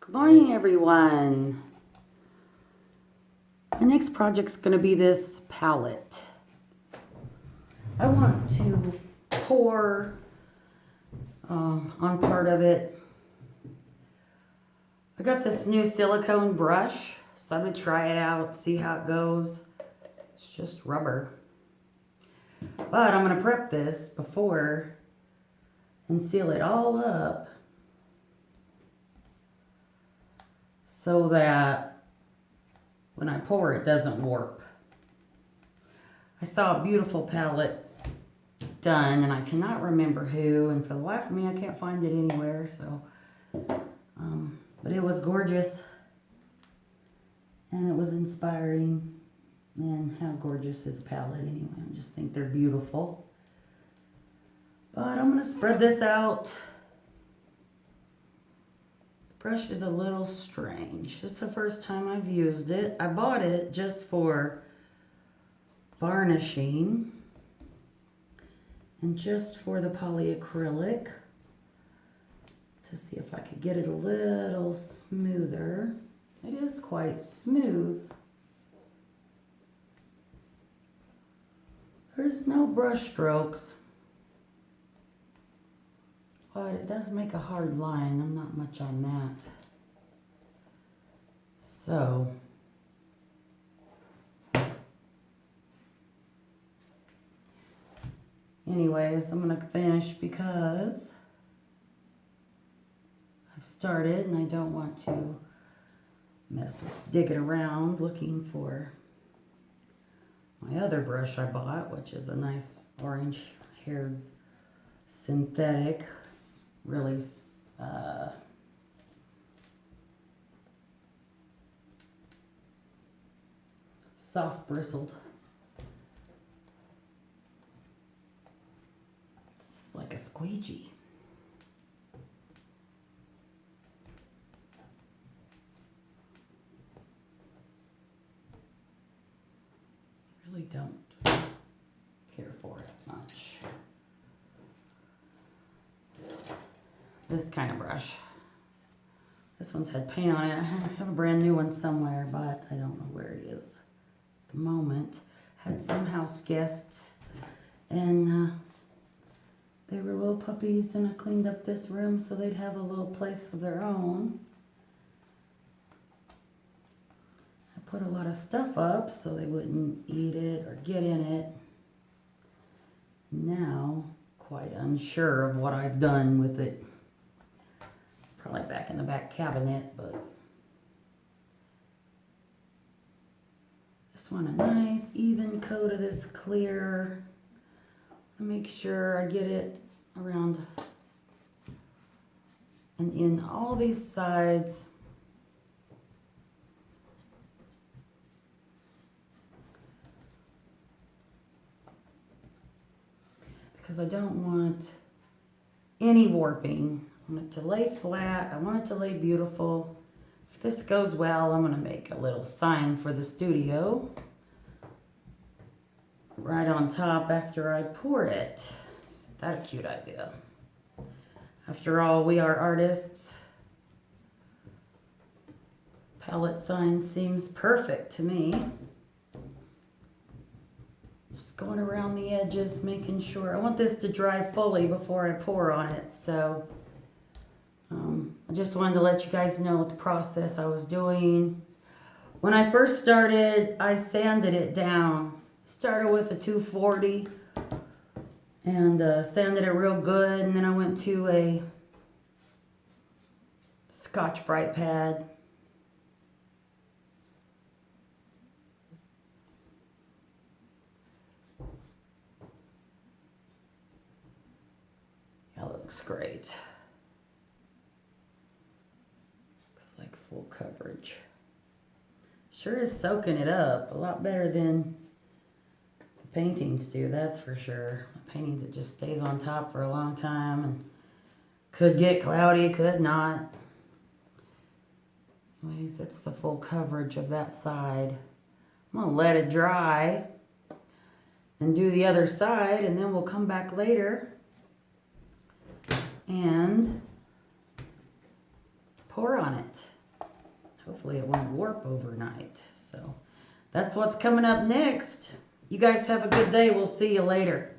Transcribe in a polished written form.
Good morning, everyone. My next project's going to be this palette. I want to pour on part of it. I got this new silicone brush, so I'm going to try it out, see how it goes. It's just rubber. But I'm going to prep this before and seal it all up so that when I pour it doesn't warp. I saw a beautiful palette done and I cannot remember who, and for the life of me I can't find it anywhere, so but it was gorgeous and it was inspiring. And how gorgeous is a palette anyway? I just think they're beautiful. But I'm going to spread this out. The brush is a little strange. This is the first time I've used it. I bought it just for varnishing and just for the polyacrylic to see if I could get it a little smoother. It is quite smooth. There's no brush strokes, but it does make a hard line. I'm not much on that. So, anyways, I'm going to finish because I've started and I don't want to mess with digging around looking for my other brush I bought, which is a nice orange haired synthetic, really soft bristled. It's like a squeegee. Really don't care for it much. This kind of brush. This one's had paint on it. I have a brand new one somewhere, but I don't know where it is at the moment. Had some house guests, and they were little puppies, and I cleaned up this room so they'd have a little place of their own. I put a lot of stuff up so they wouldn't eat it or get in it. Now, quite unsure of what I've done with it. It's probably back in the back cabinet, but just want a nice even coat of this clear. Make sure I get it around and in all these sides. Because I don't want any warping. I want it to lay flat. I want it to lay beautiful. If this goes well, I'm going to make a little sign for the studio right on top after I pour it. Isn't that a cute idea? After all, we are artists. Palette sign seems perfect to me. Just going around the edges, making sure. I want this to dry fully before I pour on it, so I just wanted to let you guys know what the process I was doing. When I first started, I sanded it down. Started with a 240 and sanded it real good, and then I went to a Scotch-Brite pad. That looks great. Looks like full coverage. Sure is soaking it up a lot better than the paintings do, that's for sure. The paintings, it just stays on top for a long time and could get cloudy, could not. Anyways, that's the full coverage of that side. I'm gonna let it dry and do the other side, and then we'll come back later and pour on it. hopefully it won't warp overnight. So that's what's coming up next. You guys have a good day. We'll see you later.